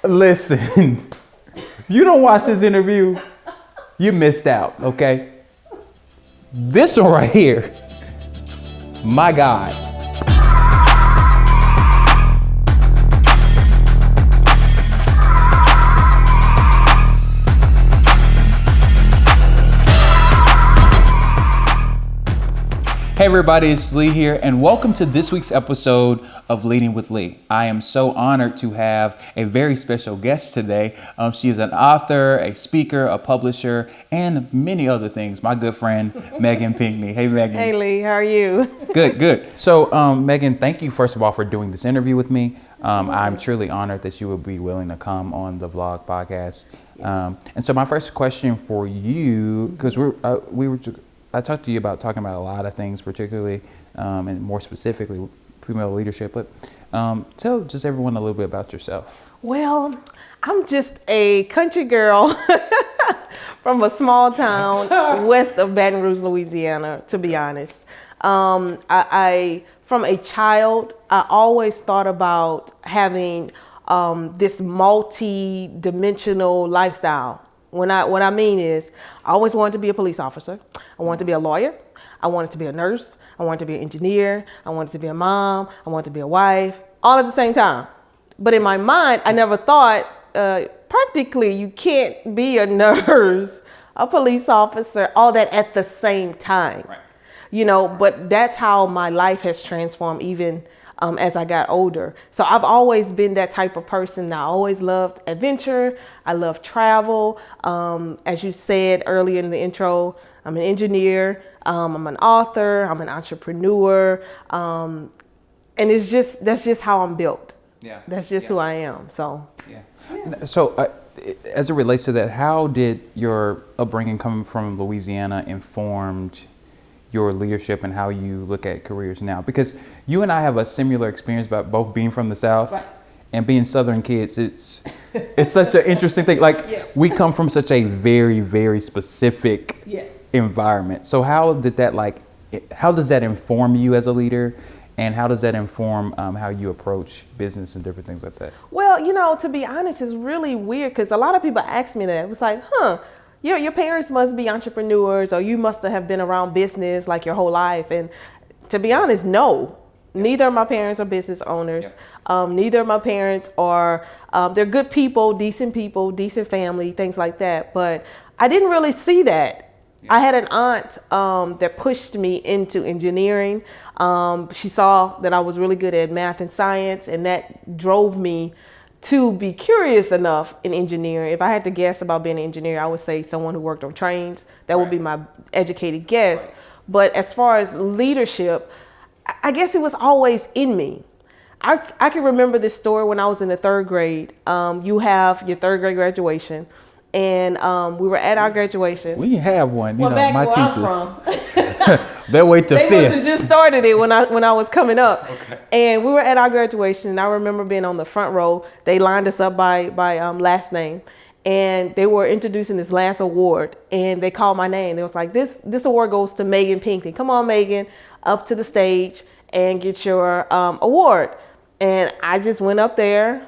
Listen, if you don't watch this interview, you missed out, okay? This one right here, my God. Hey everybody, it's Lee here, and welcome to this week's episode of Leading with Lee. I am so honored to have a very special guest today. She is an author, a speaker, a publisher, and many other things. My good friend, Meagan Pinkney. Hey, Meagan. Hey, Lee. How are you? Good. So, Meagan, thank you, first of all, for doing this interview with me. I'm truly honored that you would be willing to come on the vlog podcast. Yes. And so my first question for you, because I talked to you about talking about a lot of things, particularly and more specifically female leadership, but tell just everyone a little bit about yourself. Well, I'm just a country girl from a small town west of Baton Rouge, Louisiana, to be honest. I from a child, I always thought about having this multi-dimensional lifestyle. What I mean is, I always wanted to be a police officer. I wanted to be a lawyer. I wanted to be a nurse. I wanted to be an engineer. I wanted to be a mom. I wanted to be a wife, all at the same time. But in my mind, I never thought, practically, you can't be a nurse, a police officer, all that at the same time. Right. You know, but that's how my life has transformed even as I got older. So I've always been that type of person. I always loved adventure. I love travel. As you said earlier in the intro, I'm an engineer. I'm an author. I'm an entrepreneur. And that's just how I'm built. Yeah. That's just who I am. So. Yeah. So as it relates to that, how did your upbringing coming from Louisiana informed your leadership and how you look at careers now? Because you and I have a similar experience about both being from the South. Right. And being Southern kids. It's such an interesting thing. Like, yes. We come from such a very, very specific environment. So how does that inform you as a leader? And how does that inform how you approach business and different things like that? Well, you know, to be honest, it's really weird because a lot of people ask me that. It was like, your parents must be entrepreneurs, or you must have been around business like your whole life. And to be honest, no. Neither of my parents are business owners. Yeah. Neither of my parents are, they're good people, decent family, things like that. But I didn't really see that. Yeah. I had an aunt that pushed me into engineering. She saw that I was really good at math and science, and that drove me to be curious enough in engineering. If I had to guess about being an engineer, I would say someone who worked on trains. That would be my educated guess. Right. But as far as leadership, I guess it was always in me. I can remember this story when I was in the third grade. You have your third grade graduation, and we were at our graduation. We have one, you know, back my where teachers. They wait till fifth. They must have just started it when I was coming up. Okay. And we were at our graduation, and I remember being on the front row. They lined us up by last name, and they were introducing this last award, and they called my name. They was like, this award goes to Meagan Pinkney. Come on, Meagan, up to the stage and get your award. And I just went up there,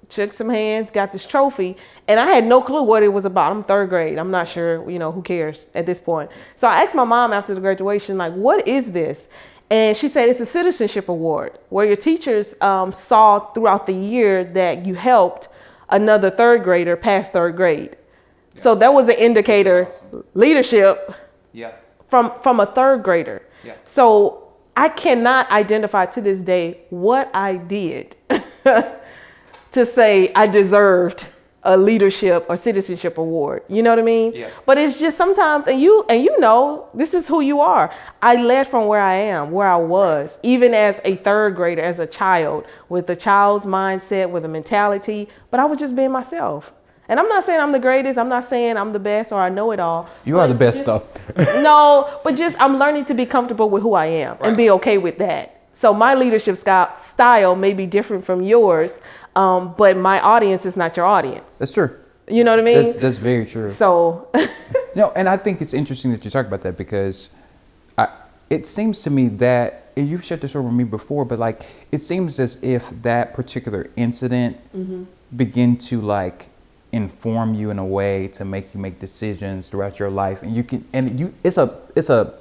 shook some hands, got this trophy, and I had no clue what it was about. I'm third grade. I'm not sure, you know, who cares at this point. So I asked my mom after the graduation, like, what is this? And she said, it's a citizenship award where your teachers saw throughout the year that you helped another third grader pass third grade. Yeah. So that was an indicator, awesome. Leadership from a third grader. Yeah. So I cannot identify to this day what I did to say I deserved a leadership or citizenship award. You know what I mean? Yeah. But it's just sometimes, and you know, this is who you are. I led from where I am, where I was, even as a third grader, as a child, with a child's mindset, with a mentality, but I was just being myself. And I'm not saying I'm the greatest. I'm not saying I'm the best or I know it all. You are the best stuff. No, but just I'm learning to be comfortable with who I am and be okay with that. So my leadership style may be different from yours, but my audience is not your audience. That's true. You know what I mean? That's very true. So. No, and I think it's interesting that you talk about that because it seems to me that, and you've shared this over with me before, but like it seems as if that particular incident begin to like inform you in a way to make you make decisions throughout your life, and you can, and you, it's a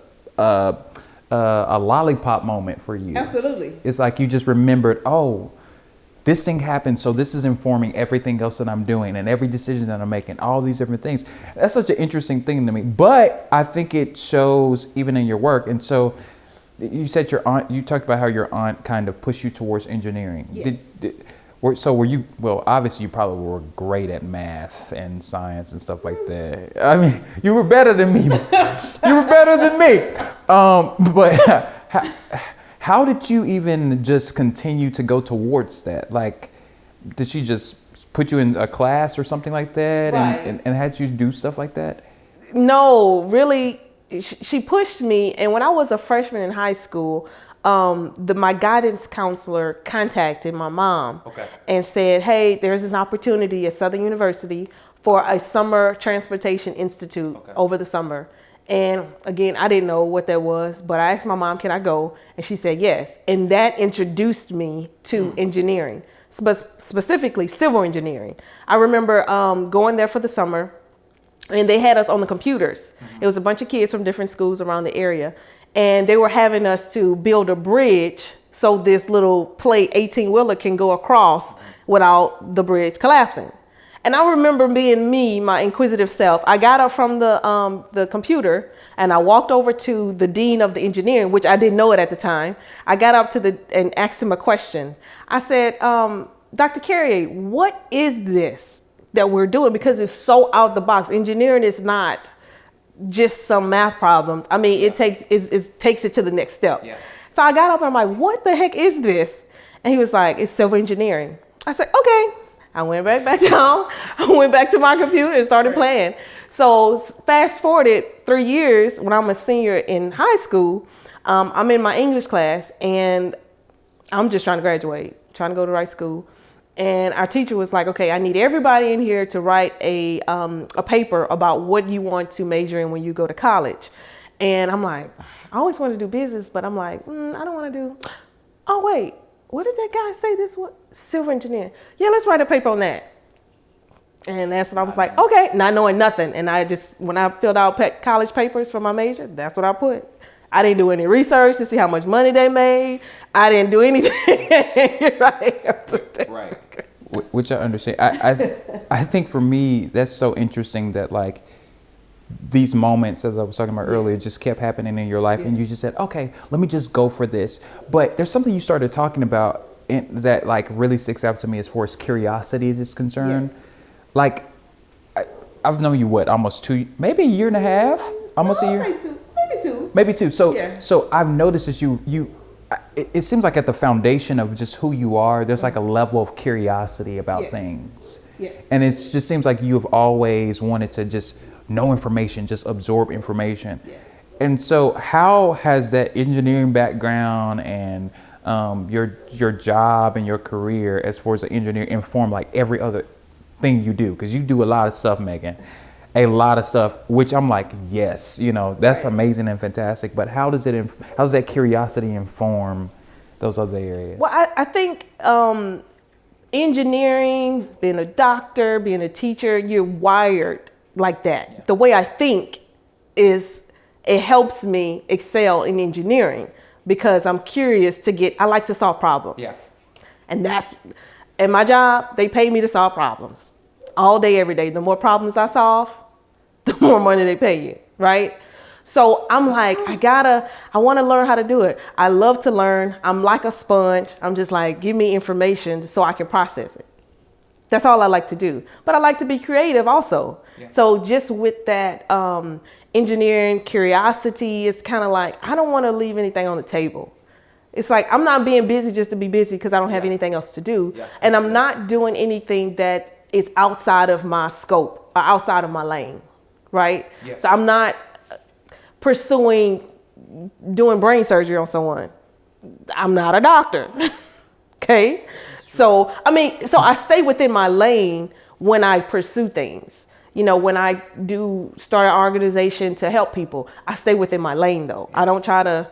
lollipop moment for you. Absolutely. It's like you just remembered, oh, this thing happened, so this is informing everything else that I'm doing and every decision that I'm making, all these different things. That's such an interesting thing to me. But I think it shows even in your work. And so you said your aunt, you talked about how your aunt kind of pushed you towards engineering. Yes. So were you, well, obviously you probably were great at math and science and stuff like that. I mean, you were better than me. You were better than me. But how did you even just continue to go towards that? Like, did she just put you in a class or something like that, right, and had you do stuff like that? No, really, she pushed me. And when I was a freshman in high school, my guidance counselor contacted my mom, okay, and said, hey, there's this opportunity at Southern University for a summer transportation institute, okay, over the summer. And again, I didn't know what that was, but I asked my mom, can I go? And she said yes. And that introduced me to engineering, specifically civil engineering. I remember going there for the summer, and they had us on the computers. Mm-hmm. It was a bunch of kids from different schools around the area. And they were having us to build a bridge so this little plate 18-wheeler can go across without the bridge collapsing. And I remember being me, my inquisitive self. I got up from the computer and I walked over to the dean of the engineering, which I didn't know it at the time. I got up and asked him a question. I said, Dr. Carrier, what is this that we're doing? Because it's so out the box. Engineering is not just some math problems. I mean, it takes it to the next step. Yeah. So I got up and I'm like, what the heck is this? And he was like, it's civil engineering. I said, okay. I went back down. I went back to my computer and started playing. So fast forwarded 3 years, when I'm a senior in high school, I'm in my English class and I'm just trying to graduate, trying to go to right school. And our teacher was like, okay, I need everybody in here to write a paper about what you want to major in when you go to college. And I'm like, I always wanted to do business, but I'm like, I don't want to do, oh wait, what did that guy say this was? Civil engineering. Yeah, let's write a paper on that. And that's when I was like, okay, not knowing nothing. And I just, when I filled out college papers for my major, that's what I put. I didn't do any research to see how much money they made. I didn't do anything. Right. Which I understand. I think for me, that's so interesting that like these moments, as I was talking about earlier, just kept happening in your life, and you just said, okay, let me just go for this. But there's something you started talking about that like really sticks out to me as far as curiosity is concerned. Yes. Like I've known you almost maybe a year and a half, almost a year. I'll say two. Maybe two. So I've noticed that it seems like at the foundation of just who you are, there's like a level of curiosity about things. Yes. And it just seems like you've always wanted to just know information, just absorb information. Yes. And so how has that engineering background and your job and your career as far as an engineer informed like every other thing you do? Because you do a lot of stuff, Meagan. A lot of stuff, which I'm like, yes, that's amazing and fantastic. But how does that curiosity inform those other areas? Well, I think engineering, being a doctor, being a teacher, you're wired like that. Yeah. The way I think it helps me excel in engineering because I'm curious I like to solve problems. Yeah. And in my job, they pay me to solve problems all day, every day. The more problems I solve, the more money they pay you, right? So I'm like, I want to learn how to do it. I love to learn. I'm like a sponge. I'm just like, give me information so I can process it. That's all I like to do. But I like to be creative also. Yeah. So just with that engineering curiosity, it's kind of like, I don't want to leave anything on the table. It's like, I'm not being busy just to be busy because I don't have anything else to do. Yeah. And I'm not doing anything that is outside of my scope or outside of my lane, right? Yeah. So I'm not pursuing doing brain surgery on someone. I'm not a doctor, okay? So I stay within my lane when I pursue things. When I do start an organization to help people, I stay within my lane though. I don't try to,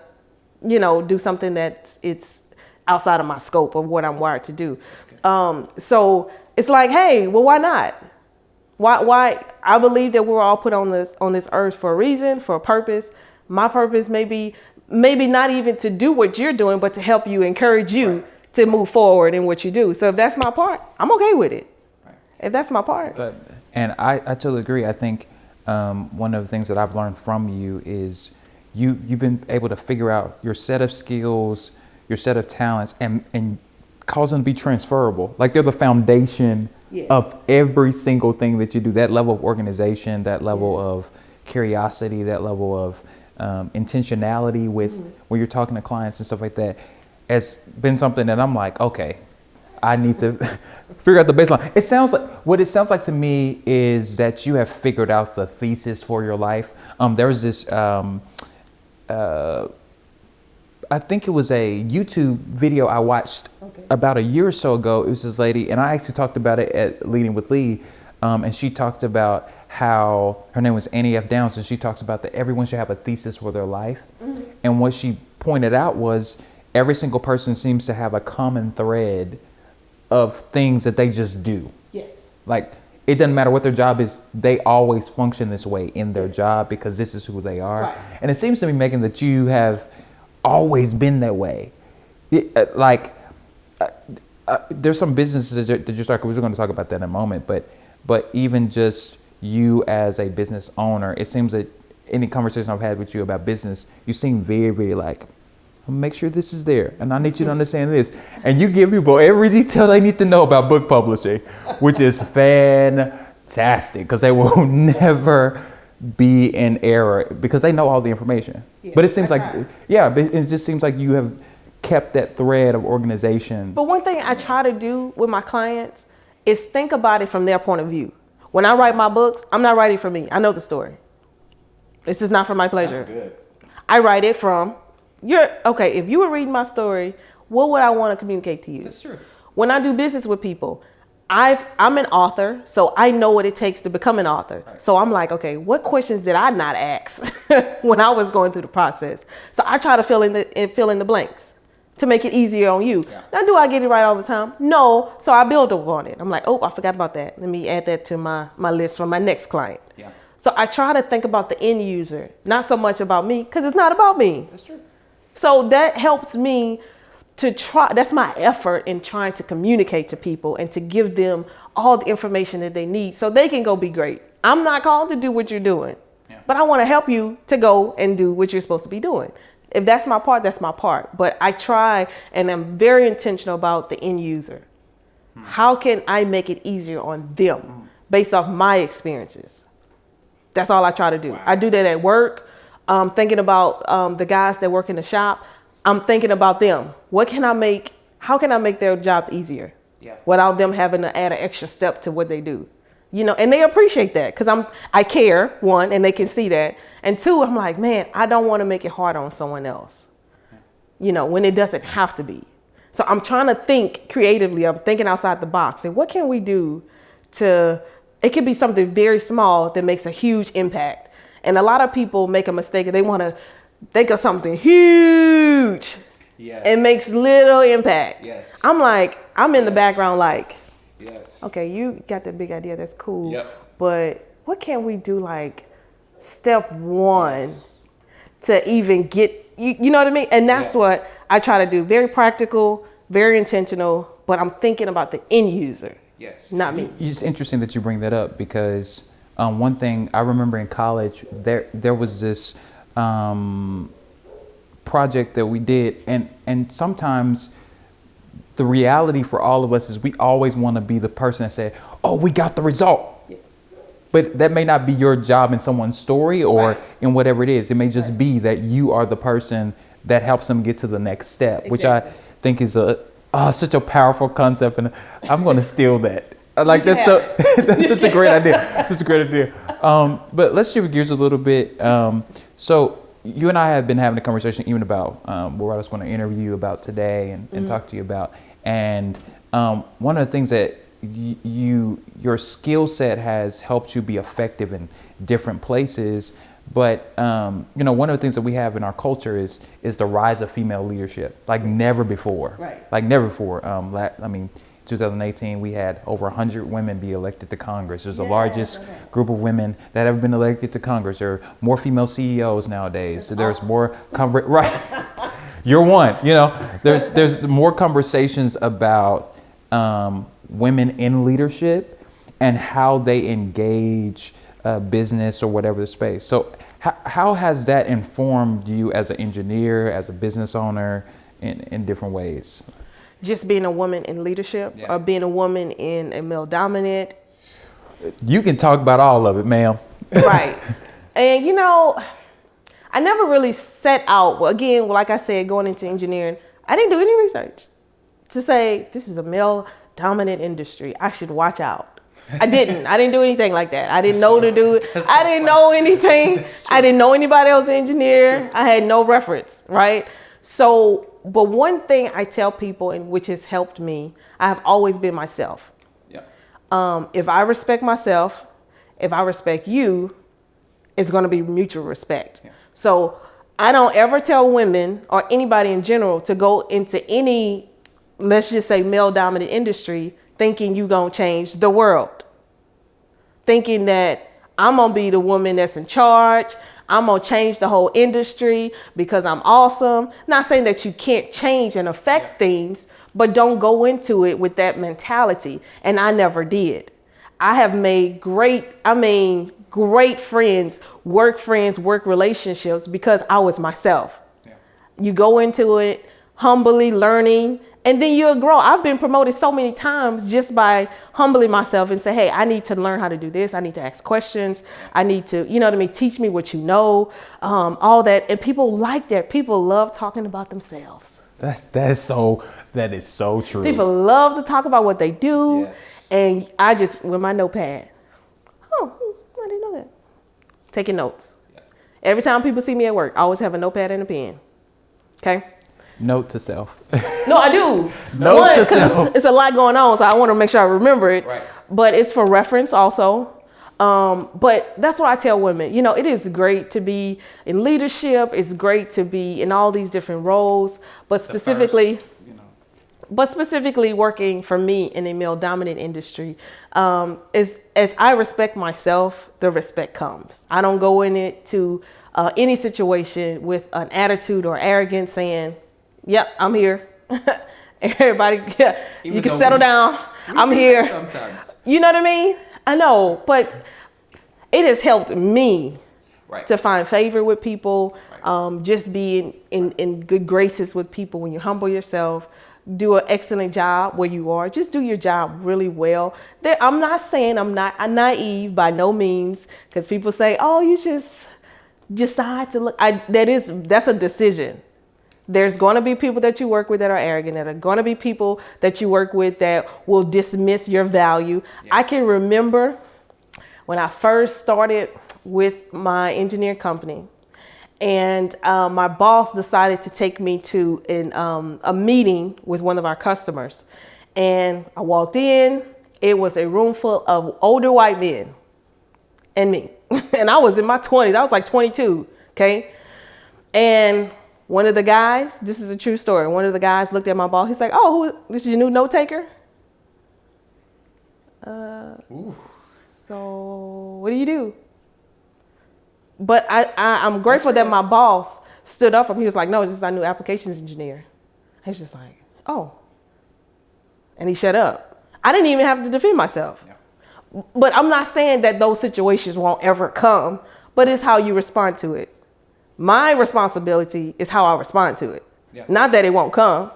do something that it's outside of my scope of what I'm wired to do. So it's like, hey, well, why not? Why? I believe that we're all put on this earth for a reason, for a purpose. My purpose maybe not even to do what you're doing, but to help you, encourage you to move forward in what you do. So if that's my part, I'm okay with it. If that's my part. And I totally agree. I think one of the things that I've learned from you is you've been able to figure out your set of skills, your set of talents, and cause them to be transferable. Like they're the foundation of every single thing that you do. That level of organization, that level of curiosity, that level of intentionality with when you're talking to clients and stuff like that has been something that I'm like, okay, I need to figure out the baseline. What it sounds like to me is that you have figured out the thesis for your life. There was this, I think it was a YouTube video I watched about a year or so ago. It was this lady, and I actually talked about it at Leading with Lee. And she talked about how her name was Annie F. Downs, and she talks about that everyone should have a thesis for their life. And what she pointed out was every single person seems to have a common thread of things that they just do. Yes. Like it doesn't matter what their job is, they always function this way in their job because this is who they are. Right. And it seems to me, Meagan, that you have always been that way. There's some businesses that you start, we're going to talk about that in a moment, but even just you as a business owner, it seems that any conversation I've had with you about business, you seem very, very like, make sure this is there, and I need you to understand this. And you give people every detail they need to know about book publishing, which is fantastic because they will never be in error because they know all the information. Yeah, but it seems like, but it just seems like you have kept that thread of organization. But one thing I try to do with my clients is think about it from their point of view. When I write my books, I'm not writing for me. I know the story. This is not for my pleasure. That's good. I write it from if you were reading my story, what would I want to communicate to you? That's true. When I do business with people, I'm an author, so I know what it takes to become an author. Right. So I'm like, okay, what questions did I not ask when I was going through the process? So I try to fill in the blanks to make it easier on you. Yeah. Now, do I get it right all the time? No. So I build up on it. I'm like, oh, I forgot about that. Let me add that to my list for my next client. Yeah. So I try to think about the end user, not so much about me, because it's not about me. That's true. So that helps me to try. That's my effort in trying to communicate to people and to give them all the information that they need so they can go be great. I'm not called to do what you're doing, but I want to help you to go and do what you're supposed to be doing. If that's my part, that's my part. But I try, and I'm very intentional about the end user. How can I make it easier on them based off my experiences? That's all I try to do. Wow. I do that at work. Thinking about the guys that work in the shop. I'm thinking about them. How can I make their jobs easier without them having to add an extra step to what they do? You know, and they appreciate that because I care, one, and they can see that. And two, I'm like, man, I don't want to make it hard on someone else, you know, when it doesn't have to be. So I'm trying to think creatively. I'm thinking outside the box. And what can we do it could be something very small that makes a huge impact. And a lot of people make a mistake and they want to think of something huge and makes little impact. Yes. I'm like, I'm in the background like, okay, you got that big idea. That's cool. Yep. But what can we do like step one to even get, you know what I mean? And that's what I try to do. Very practical, very intentional, but I'm thinking about the end user, not me. It's interesting that you bring that up because one thing I remember in college, there was this project that we did, and sometimes the reality for all of us is we always want to be the person that said, oh, we got the result. Yes. But that may not be your job in someone's story or in whatever it is. It may just be that you are the person that helps them get to the next step, which I think is such a powerful concept, and I'm going to steal that. Like that's such a great idea. Such a great idea. But let's shift gears a little bit. So you and I have been having a conversation even about what I was going to interview you about today and talk to you about. And one of the things that your skill set has helped you be effective in different places. But you know, one of the things that we have in our culture is the rise of female leadership, like never before. Right. Like never before. I mean, 2018, we had over 100 women be elected to Congress. It's the largest group of women that have been elected to Congress. There are more female CEOs nowadays. So there's more right. You're one. You know, there's more conversations about women in leadership and how they engage business or whatever the space. So how has that informed you as an engineer, as a business owner, in different ways? Just being a woman in leadership, or being a woman in a male dominant. You can talk about all of it, ma'am. Right. And you know, I never really set out, well, again, like I said, going into engineering, I didn't do any research to say this is a male dominant industry, I should watch out. I didn't do anything like that. I didn't know to do it. I didn't know anything. I didn't know anybody else engineer. I had no reference, right? So, but one thing I tell people, and which has helped me, I have always been myself. Yeah. If I respect myself, if I respect you, it's going to be mutual respect. Yeah. So I don't ever tell women or anybody in general to go into any, let's just say, male dominant industry thinking you going to change the world. Thinking that I'm going to be the woman that's in charge. I'm going to change the whole industry because I'm awesome. Not saying that you can't change and affect things, but don't go into it with that mentality. And I never did. I have made great friends, work relationships because I was myself. Yeah. You go into it humbly learning, and then you'll grow. I've been promoted so many times just by humbling myself and say, hey, I need to learn how to do this. I need to ask questions. I need to, you know what I mean? Teach me what you know, all that. And people like that. People love talking about themselves. That is so true. People love to talk about what they do. Yes. And I just, with my notepad, I didn't know that. Taking notes. Yeah. Every time people see me at work, I always have a notepad and a pen. Okay? Note to self. No, I do. Note to self. It's a lot going on, so I want to make sure I remember it. Right. But it's for reference also. But that's what I tell women. You know, it is great to be in leadership. It's great to be in all these different roles. But specifically, working for me in a male dominant industry, as I respect myself, the respect comes. I don't go in it to any situation with an attitude or arrogance saying, yep, I'm here. Everybody, you can settle down. I'm here. Sometimes. You know what I mean? I know, but it has helped me to find favor with people, just be in good graces with people when you humble yourself, do an excellent job where you are. Just do your job really well. I'm not saying I'm naive by no means, because people say, oh, you just decide to look. That's a decision. There's going to be people that you work with that are arrogant. There are going to be people that you work with that will dismiss your value. Yeah. I can remember when I first started with my engineering company, and my boss decided to take me to a meeting with one of our customers. And I walked in. It was a room full of older white men and me. And I was in my 20s. I was like 22, okay? And one of the guys, this is a true story, one of the guys looked at my boss. He's like, oh, this is your new note taker? So what do you do? But I'm grateful that my boss stood up for him. He was like, no, this is our new applications engineer. He was just like, oh. And he shut up. I didn't even have to defend myself. Yeah. But I'm not saying that those situations won't ever come, but it's how you respond to it. My responsibility is how I respond to it. Yeah. Not that it won't come.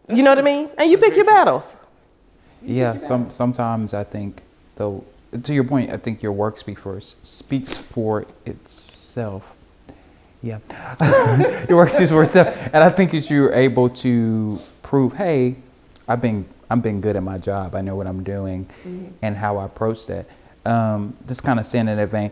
You know what I mean? And you pick your battles. Yeah, sometimes I think, though, to your point, I think your work speaks for itself. Yeah. Your work speaks for itself. And I think that you're able to prove, hey, I've been good at my job. I know what I'm doing and how I approach that. Just kind of staying in that vein.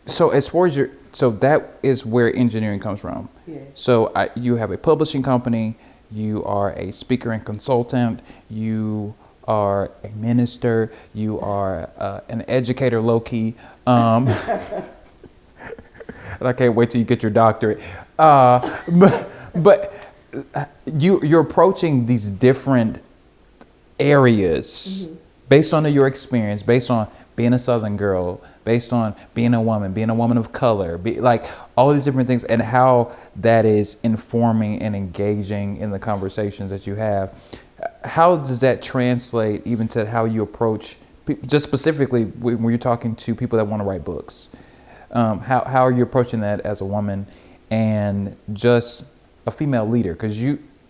So as far as so that is where engineering comes from. Yeah. So you have a publishing company, you are a speaker and consultant, you are a minister, you are an educator low-key. And I can't wait till you get your doctorate. But you're approaching these different areas based on your experience, based on being a Southern girl, based on being a woman of color, like all these different things, and how that is informing and engaging in the conversations that you have. How does that translate even to how you approach, just specifically when you're talking to people that want to write books? How are you approaching that as a woman and just a female leader? Because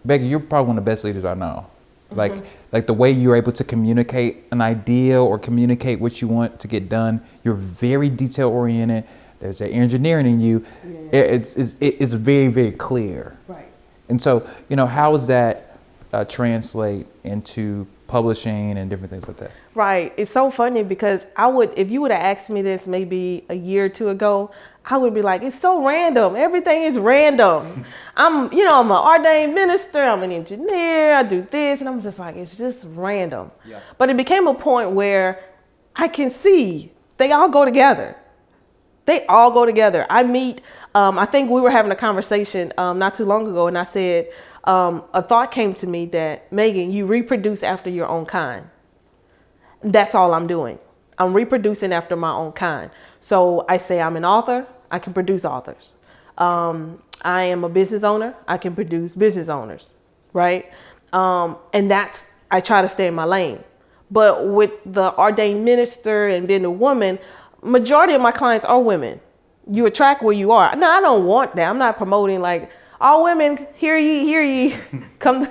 Meagan, you're probably one of the best leaders I know. Like the way you're able to communicate an idea or communicate what you want to get done. You're very detail oriented. There's that engineering in you. Yeah. It's very, very clear. Right. And so, how does that translate into publishing and different things like that? Right. It's so funny because if you would have asked me this maybe a year or two ago, I would be like, it's so random. Everything is random. I'm an ordained minister. I'm an engineer. I do this. And I'm just like, it's just random. Yeah. But it became a point where I can see they all go together. They all go together. I meet, I think we were having a conversation not too long ago, and I said, a thought came to me that, Meagan, you reproduce after your own kind. That's all I'm doing. I'm reproducing after my own kind. So I say I'm an author. I can produce authors. I am a business owner. I can produce business owners, right? And I try to stay in my lane. But with the ordained minister and being a woman, majority of my clients are women. You attract where you are. No, I don't want that. I'm not promoting like, all women, hear ye, come,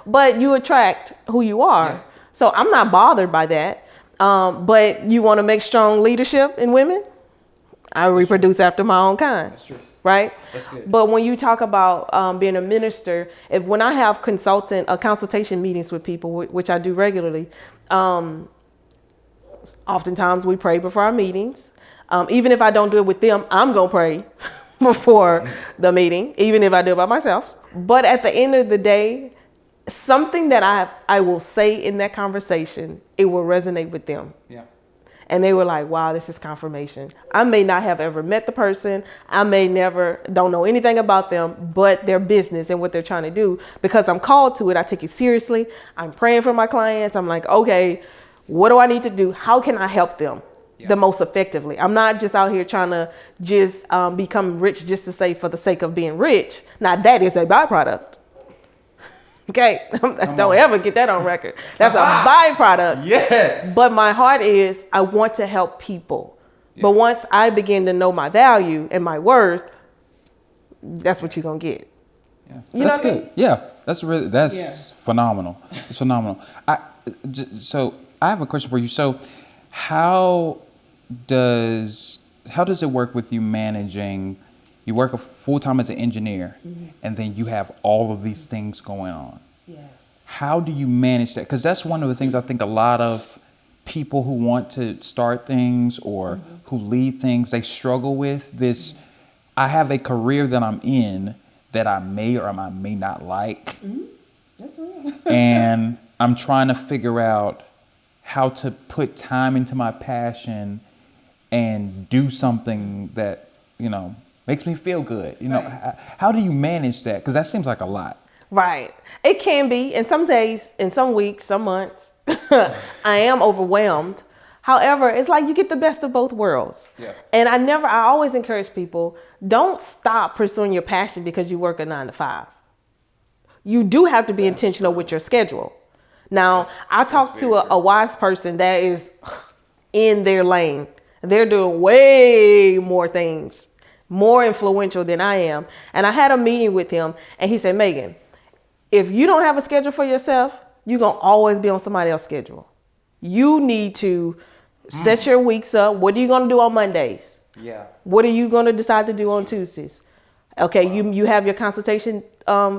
but you attract who you are. Yeah. So I'm not bothered by that. But you want to make strong leadership in women? I reproduce after my own kind. That's true. Right? That's good. But when you talk about being a minister, when I have consultation meetings with people, which I do regularly, oftentimes we pray before our meetings. Even if I don't do it with them, I'm going to pray before the meeting, even if I do it by myself. But at the end of the day, something that I will say in that conversation, it will resonate with them. Yeah. And they were like, wow, this is confirmation. I may not have ever met the person. I don't know anything about them, but their business and what they're trying to do. Because I'm called to it, I take it seriously. I'm praying for my clients. I'm like, okay, what do I need to do? How can I help them the most effectively? I'm not just out here trying to just become rich just to say for the sake of being rich. Now that is a byproduct. Okay, don't ever get that on record. That's a byproduct. Yes. But my heart is, I want to help people. Yeah. But once I begin to know my value and my worth, that's what you're gonna get. Yeah, that's good. I mean? Yeah, that's phenomenal. It's phenomenal. So I have a question for you. So how does it work with you managing? You work full time as an engineer, and then you have all of these things going on. Yes. How do you manage that? Because that's one of the things I think a lot of people who want to start things or who lead things, they struggle with this. I have a career that I'm in that I may or I may not like. That's right. And I'm trying to figure out how to put time into my passion and do something that, makes me feel good. Right. How do you manage that? Because that seems like a lot. Right. It can be. And some days, in some weeks, some months, I am overwhelmed. However, it's like you get the best of both worlds. Yeah. And I always encourage people, don't stop pursuing your passion because you work a 9 to 5. You do have to be intentional with your schedule. Now, I talk to a wise person that is in their lane. They're doing way more things, more influential than I am. And I had a meeting with him and he said, Meagan, if you don't have a schedule for yourself, you're going to always be on somebody else's schedule. You need to set your weeks up. What are you going to do on Mondays? Yeah. What are you going to decide to do on Tuesdays? Okay, wow. You have your consultation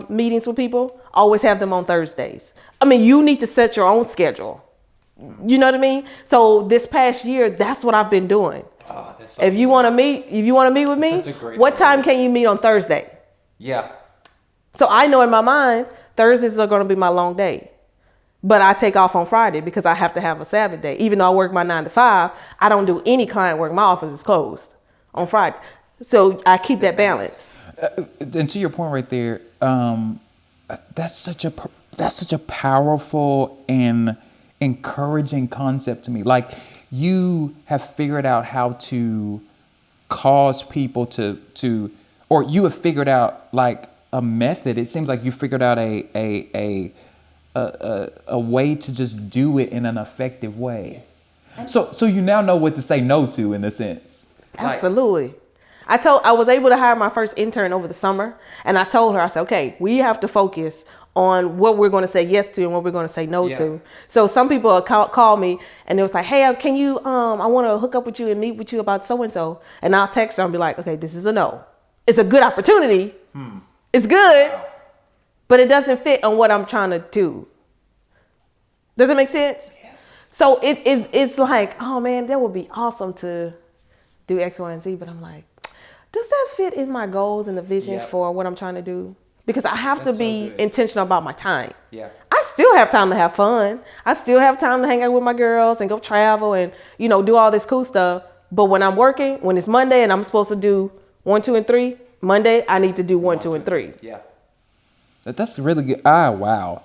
meetings with people, always have them on Thursdays. I mean, you need to set your own schedule. You know what I mean? So this past year, that's what I've been doing. Oh, so if you want to meet with me, what time can you meet on Thursday? Yeah. So I know in my mind, Thursdays are going to be my long day. But I take off on Friday because I have to have a Sabbath day. Even though I work my 9 to 5, I don't do any client work. My office is closed on Friday. So I keep that balance. And to your point right there, that's such a powerful and encouraging concept to me. Like, you have figured out how to cause people to or you have figured out like a method. It seems like you figured out a way to just do it in an effective way. Yes. So you now know what to say no to, in a sense. Absolutely. I was able to hire my first intern over the summer, and I told her, I said, okay, we have to focus on what we're going to say yes to and what we're going to say no to. So some people call me and it was like, hey, can you, I want to hook up with you and meet with you about so-and-so. And I'll text her and be like, okay, this is a no. It's a good opportunity. It's good, but it doesn't fit on what I'm trying to do. Does it make sense? Yes. So it's like, oh man, that would be awesome to do X, Y, and Z. But I'm like, does that fit in my goals and the visions for what I'm trying to do? Because I have to be intentional about my time. Yeah. I still have time to have fun. I still have time to hang out with my girls and go travel and, do all this cool stuff. But when I'm working, when it's Monday and I'm supposed to do 1, 2, and 3, Monday, I need to do 1, 2, and 3. Yeah. That's really good. Wow.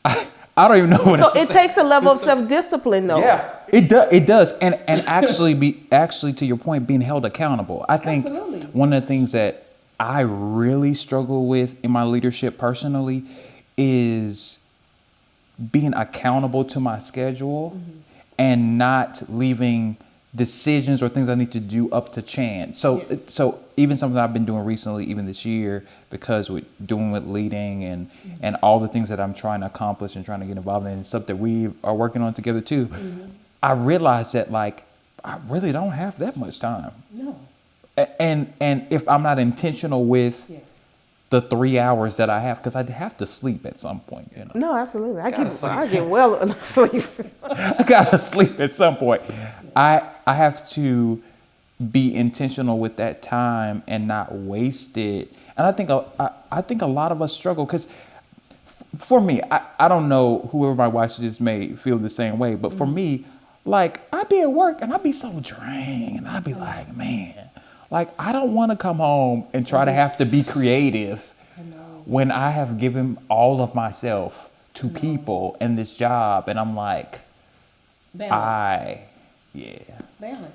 I don't even know what. So it takes a level of self-discipline, though. Yeah, it does, and actually to your point, being held accountable. I think one of the things that I really struggle with in my leadership personally is being accountable to my schedule and not leaving decisions or things I need to do up to chance. So even something I've been doing recently, even this year, because with leading and all the things that I'm trying to accomplish and trying to get involved in and stuff that we are working on together too, I realized that like I really don't have that much time. No. And if I'm not intentional with the 3 hours that I have, because I'd have to sleep at some point. No, absolutely. I get well enough sleep. I gotta sleep at some point. I have to be intentional with that time and not waste it. And I think a lot of us struggle because for me, I don't know whoever my wife just may feel the same way, but for me, like I'd be at work and I'd be so drained and I'd be like, man, like I don't want to come home and try to have to be creative when I have given all of myself to people in this job. And I'm like, balance. Balance.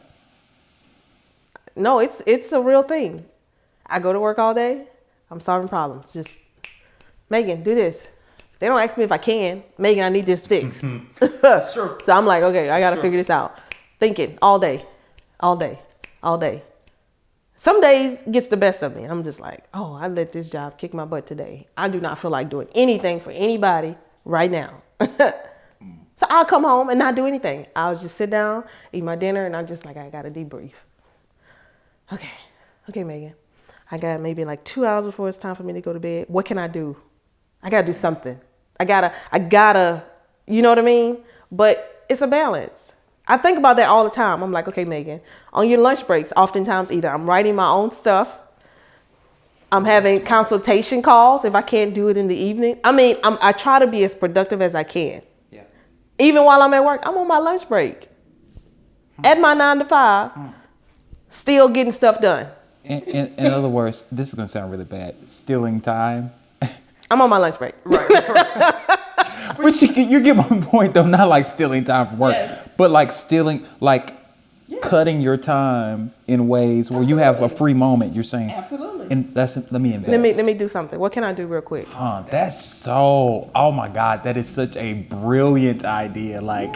No, it's a real thing. I go to work all day. I'm solving problems. Just, Meagan, do this. They don't ask me if I can. Meagan, I need this fixed. Sure. So I'm like, okay, I got to figure this out. Thinking all day. Some days gets the best of me. I'm just like, oh, I let this job kick my butt today. I do not feel like doing anything for anybody right now. So I'll come home and not do anything. I'll just sit down, eat my dinner, and I'm just like, I got to debrief. Okay, Meagan. I got maybe like 2 hours before it's time for me to go to bed. What can I do? I got to do something. I gotta, you know what I mean? But it's a balance. I think about that all the time. I'm like, okay, Meagan, on your lunch breaks, oftentimes either I'm writing my own stuff, I'm having consultation calls if I can't do it in the evening. I mean, I try to be as productive as I can. Yeah. Even while I'm at work, I'm on my lunch break. At my 9 to 5, still getting stuff done. In other words, this is going to sound really bad. Stealing time. I'm on my lunch break. Right. But you get my point, though. Not like stealing time from work, but like stealing, like cutting your time in ways where you have a free moment. You're saying absolutely, and let me invest. Let me do something. What can I do real quick? That's so. Oh my God, that is such a brilliant idea. Like,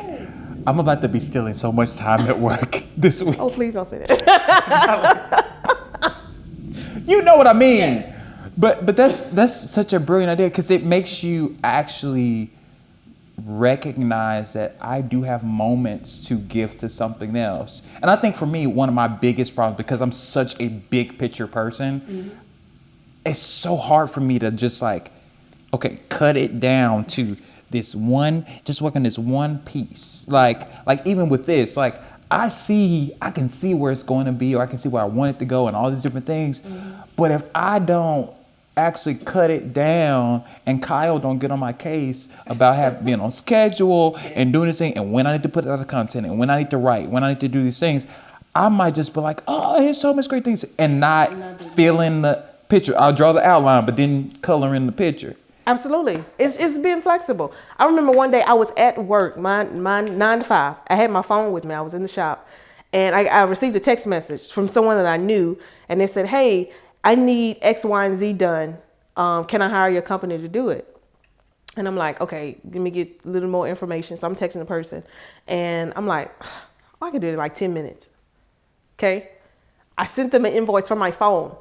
I'm about to be stealing so much time at work this week. Oh, please don't say that. You know what I mean. Yes. But that's such a brilliant idea because it makes you actually recognize that I do have moments to give to something else. And I think for me, one of my biggest problems, because I'm such a big picture person, it's so hard for me to just like, okay, cut it down to this one, just work on this one piece. Like even with this, like I can see where it's going to be, or I can see where I want it to go and all these different things. But if I don't actually cut it down and Kyle don't get on my case about being on schedule and doing this thing and when I need to put out the content and when I need to write, when I need to do these things, I might just be like, oh, here's so much great things and not feeling the picture. I'll draw the outline, but then color in the picture. Absolutely. It's being flexible. I remember one day I was at work, my 9 to 5. I had my phone with me. I was in the shop. And I received a text message from someone that I knew. And they said, hey, I need X, Y, and Z done. Can I hire your company to do it? And I'm like, okay, let me get a little more information. So I'm texting the person. And I'm like, oh, I can do it in like 10 minutes. Okay. I sent them an invoice from my phone.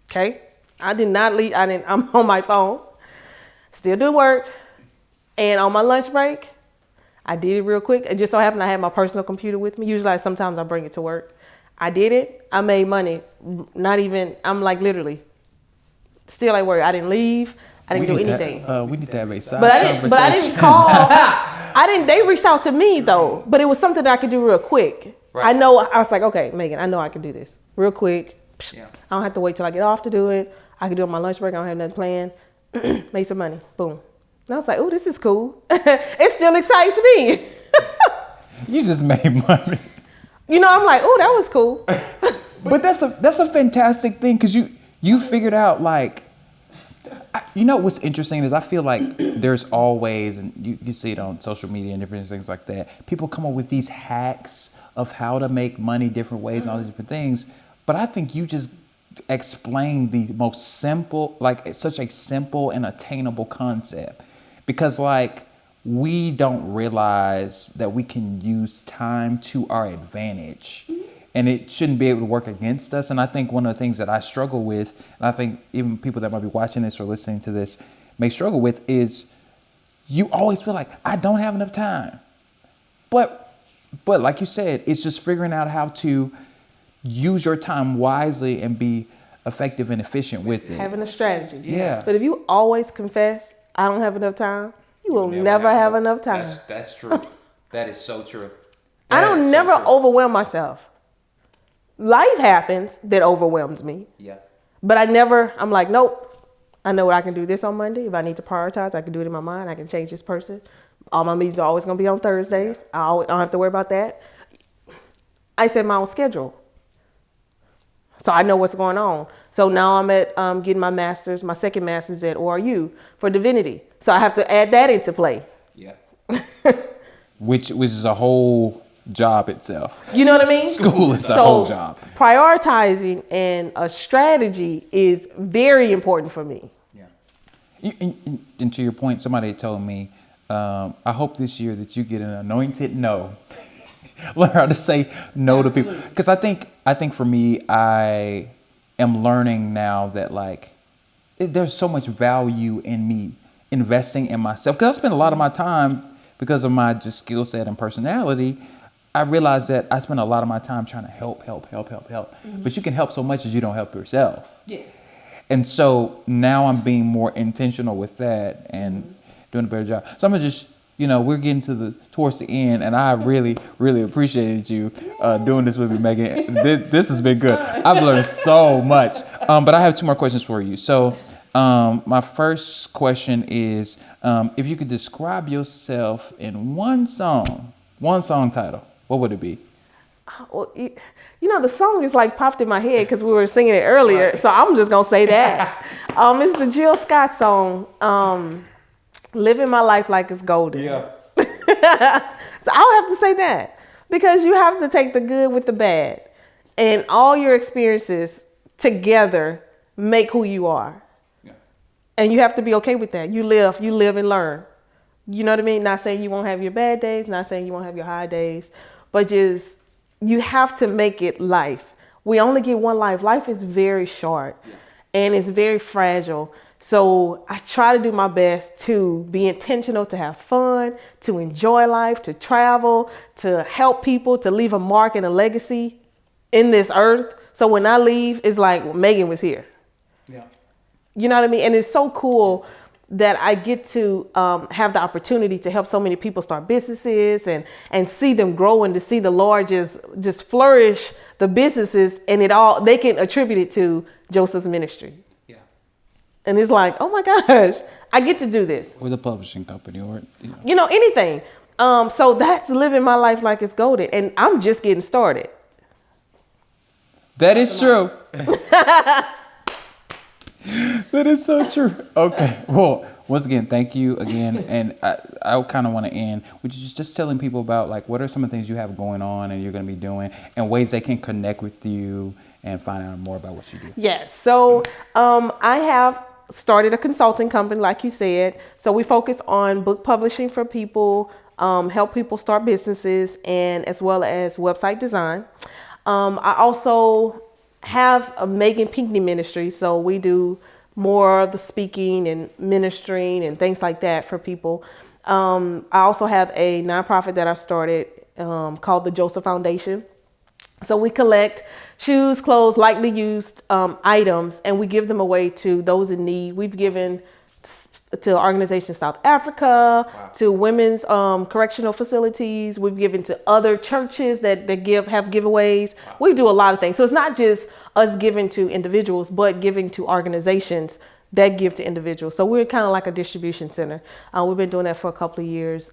Okay. I did not leave. I'm on my phone, still doing work. And on my lunch break, I did it real quick. It just so happened I had my personal computer with me. Usually sometimes I bring it to work. I did it. I made money. Not even, I'm like literally still at work. I didn't leave. I didn't do anything. We need to have a side But conversation. I didn't call. They reached out to me though, but it was something that I could do real quick. Right. I was like, okay, Meagan, I know I can do this real quick. Yeah. I don't have to wait till I get off to do it. I can do it on my lunch break. I don't have nothing planned. Make some money. Boom. And I was like, oh, this is cool. It still excites me. You just made money. I'm like, oh, that was cool. But that's a fantastic thing because you figured out like, what's interesting is I feel like there's always, and you see it on social media and different things like that, people come up with these hacks of how to make money different ways and all these different things. But I think you just explain the most simple, like it's such a simple and attainable concept, because like we don't realize that we can use time to our advantage and it shouldn't be able to work against us. And I think one of the things that I struggle with, and I think even people that might be watching this or listening to this may struggle with, is you always feel like I don't have enough time. But like you said, it's just figuring out how to use your time wisely and be effective and efficient with it. Having a strategy. Yeah. But if you always confess, I don't have enough time, you will never have enough time. That's true. That is so true. I don't never overwhelm myself. Life happens that overwhelms me. Yeah. But I'm like, nope. I know what I can do this on Monday. If I need to prioritize, I can do it in my mind. I can change this person. All my meetings are always going to be on Thursdays. I don't have to worry about that. I set my own schedule. So I know what's going on. So now I'm at getting my second master's at ORU for divinity. So I have to add that into play. Yeah. which is a whole job itself. You know what I mean? School is a whole job. Prioritizing and a strategy is very important for me. Yeah. And to your point, somebody told me, I hope this year that you get an anointed no. Learn how to say no to people. Because I think for me, I am learning now that like there's so much value in me investing in myself. Because I spend a lot of my time, because of my just skill set and personality, I realize that I spend a lot of my time trying to help. Mm-hmm. But you can help so much as you don't help yourself. Yes. And so now I'm being more intentional with that and doing a better job. So I'm going to just, we're getting towards the end, and I really, really appreciated you doing this with me, Meagan. This has been good. I've learned so much. But I have 2 more questions for you. So my first question is, if you could describe yourself in one song title, what would it be? Well, the song is like popped in my head because we were singing it earlier. Right. So I'm just going to say that. It's the Jill Scott song, Living My Life Like It's Golden. Yeah. So I'll have to say that, because you have to take the good with the bad, and all your experiences together make who you are. Yeah. And you have to be okay with that. You live and learn. You know what I mean? Not saying you won't have your bad days, not saying you won't have your high days, but just you have to make it life. We only get one life. Life is very short, and it's very fragile. So I try to do my best to be intentional, to have fun, to enjoy life, to travel, to help people, to leave a mark and a legacy in this earth. So when I leave, it's like Meagan was here. Yeah. You know what I mean? And it's so cool that I get to have the opportunity to help so many people start businesses and see them grow, and to see the Lord just flourish the businesses, and they can attribute it to Joseph's ministry. And it's like, oh my gosh, I get to do this. With a publishing company or, anything. So that's living my life like it's golden. And I'm just getting started. That is true. That is so true. Okay. Well, once again, thank you again. And I kind of want to end with just telling people about like what are some of the things you have going on and you're going to be doing and ways they can connect with you and find out more about what you do. Yes. So I have started a consulting company, like you said. So we focus on book publishing for people, help people start businesses, and as well as website design. I also have a Meagan Pinkney ministry. So we do more of the speaking and ministering and things like that for people. I also have a nonprofit that I started called the Joseph Foundation. So we collect shoes, clothes, lightly used items, and we give them away to those in need. We've given to organizations South Africa, to women's correctional facilities. We've given to other churches that have giveaways. We do a lot of things. So it's not just us giving to individuals, but giving to organizations that give to individuals. So we're kind of like a distribution center. We've been doing that for a couple of years.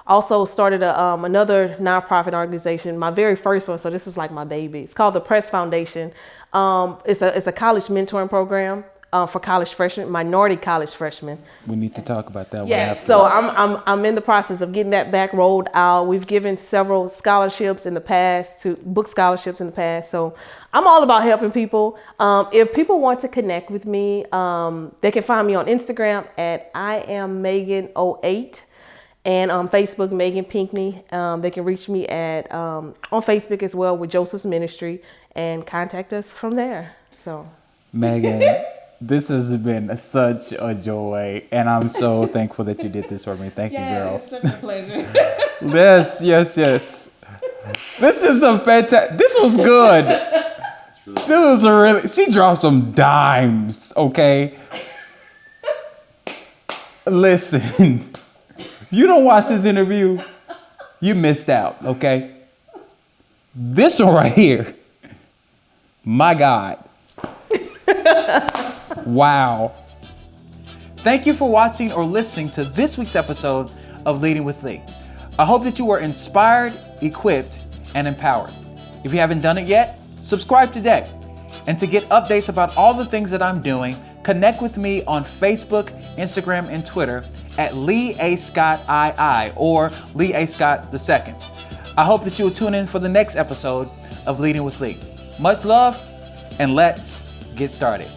Also started another nonprofit organization, my very first one. So this is like my baby. It's called the Press Foundation. It's a college mentoring program for college freshmen, minority college freshmen. We need to talk about that. Yes. So I'm in the process of getting that back rolled out. We've given several scholarships in the past, to book scholarships in the past. So I'm all about helping people. If people want to connect with me, they can find me on Instagram at IamMeagan08 and on Facebook, Meagan Pinkney. They can reach me at on Facebook as well with Joseph's Ministry and contact us from there. So, Meagan, this has been such a joy, and I'm so thankful that you did this for me. Thank you, girl. It's such a pleasure. Yes. This is a fantastic. This was good. This was a really. She dropped some dimes. Okay. Listen, if you don't watch this interview, you missed out. Okay. This one right here. My God. Wow. Thank you for watching or listening to this week's episode of Leading with Lee. I hope that you were inspired, equipped, and empowered. If you haven't done it yet, subscribe today. And to get updates about all the things that I'm doing, connect with me on Facebook, Instagram, and Twitter at Lee A. Scott II or Lee A. Scott II. I hope that you will tune in for the next episode of Leading with Lee. Much love, and let's get started.